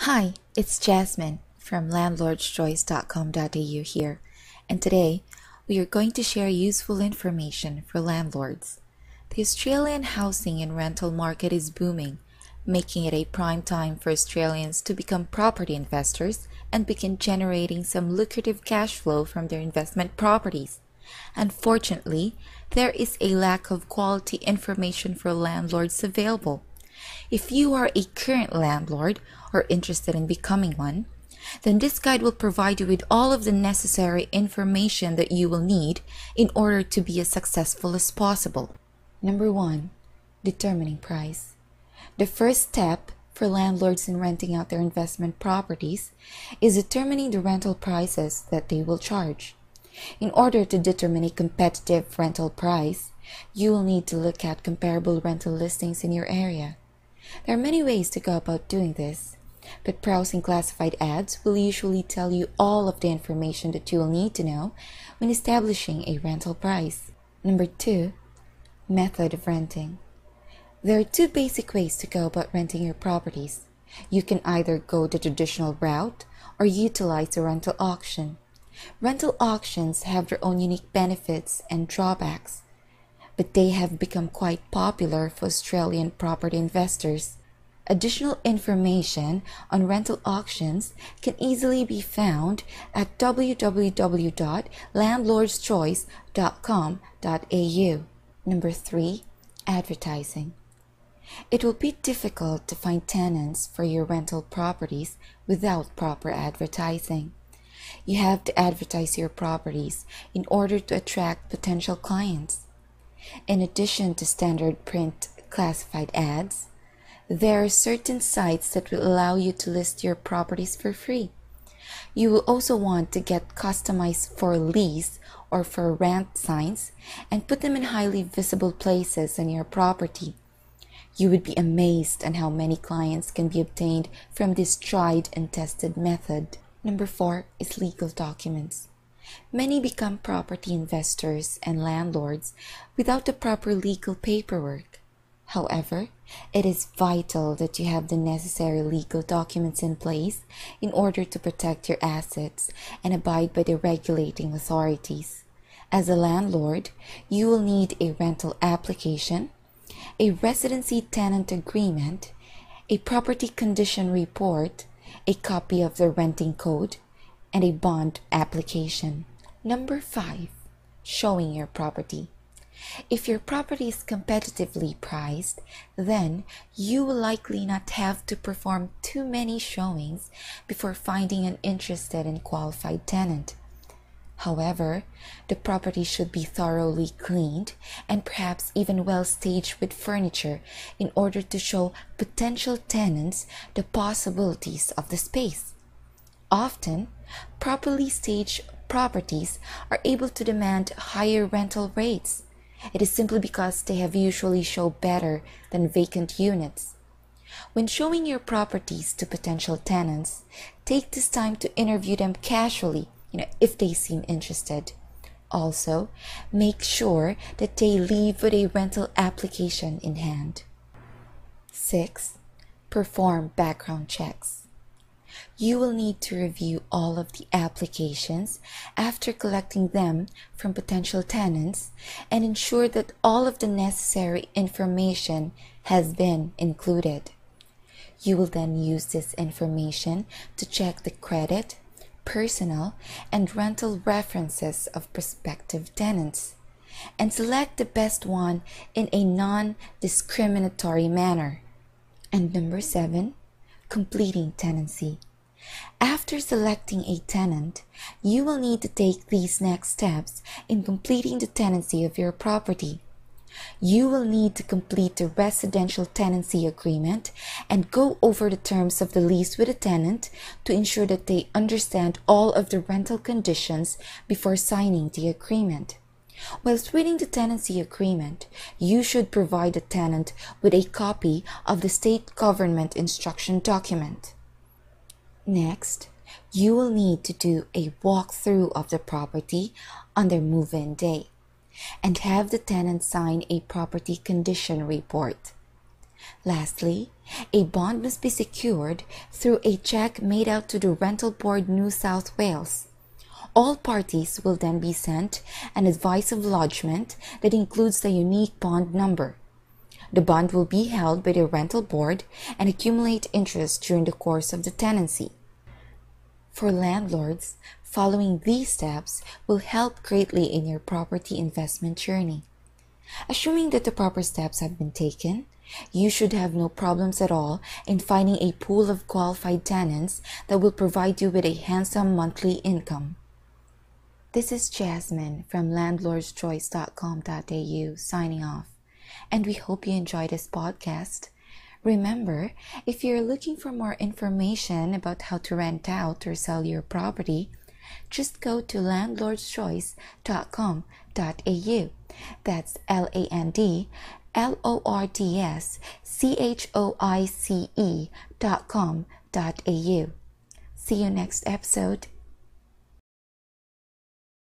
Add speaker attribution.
Speaker 1: Hi, it's Jasmine from landlordschoice.com.au here, and today we are going to share useful information for landlords. The Australian housing and rental market is booming, making it a prime time for Australians to become property investors and begin generating some lucrative cash flow from their investment properties. Unfortunately, there is a lack of quality information for landlords available. If you are a current landlord or interested in becoming one, then this guide will provide you with all of the necessary information that you will need in order to be as successful as possible. Number 1. Determining price. The first step for landlords in renting out their investment properties is determining the rental prices that they will charge. In order to determine a competitive rental price, you will need to look at comparable rental listings in your area. There are many ways to go about doing this, but browsing classified ads will usually tell you all of the information that you will need to know when establishing a rental price. Number 2. Method of renting. There are two basic ways to go about renting your properties. You can either go the traditional route or utilize a rental auction. Rental auctions have their own unique benefits and drawbacks, but they have become quite popular for Australian property investors. Additional information on rental auctions can easily be found at www.landlordschoice.com.au. Number 3. Advertising. It will be difficult to find tenants for your rental properties without proper advertising. You have to advertise your properties in order to attract potential clients. In addition to standard print classified ads, there are certain sites that will allow you to list your properties for free. You will also want to get customized for lease or for rent signs and put them in highly visible places on your property. You would be amazed at how many clients can be obtained from this tried and tested method. Number 4 is legal documents. Many become property investors and landlords without the proper legal paperwork. However, it is vital that you have the necessary legal documents in place in order to protect your assets and abide by the regulating authorities. As a landlord, you will need a rental application, a residency tenant agreement, a property condition report, a copy of the renting code, and a bond application. Number 5. Showing your property. If your property is competitively priced, then you will likely not have to perform too many showings before finding an interested and qualified tenant. However, the property should be thoroughly cleaned and perhaps even well staged with furniture in order to show potential tenants the possibilities of the space. Often, properly staged properties are able to demand higher rental rates. It is simply because they have usually show better than vacant units. When showing your properties to potential tenants, take this time to interview them casually, if they seem interested. Also, make sure that they leave with a rental application in hand. 6. Perform background checks. You will need to review all of the applications after collecting them from potential tenants and ensure that all of the necessary information has been included. You will then use this information to check the credit, personal, and rental references of prospective tenants and select the best one in a non-discriminatory manner. And number 7, completing tenancy. After selecting a tenant, you will need to take these next steps in completing the tenancy of your property. You will need to complete the residential tenancy agreement and go over the terms of the lease with the tenant to ensure that they understand all of the rental conditions before signing the agreement. Whilst reading the tenancy agreement, you should provide the tenant with a copy of the state government instruction document. Next, you will need to do a walkthrough of the property on their move-in day and have the tenant sign a property condition report. Lastly, A bond must be secured through a check made out to the Rental Board New South Wales. All parties will then be sent an advice of lodgement that includes the unique bond number. The bond will be held by the rental board and accumulate interest during the course of the tenancy. For landlords, following these steps will help greatly in your property investment journey. Assuming that the proper steps have been taken, you should have no problems at all in finding a pool of qualified tenants that will provide you with a handsome monthly income. This is Jasmine from landlordschoice.com.au signing off, and we hope you enjoyed this podcast. Remember, if you're looking for more information about how to rent out or sell your property, just go to landlordschoice.com.au. That's LandlordsChoice.com.au. See you next episode.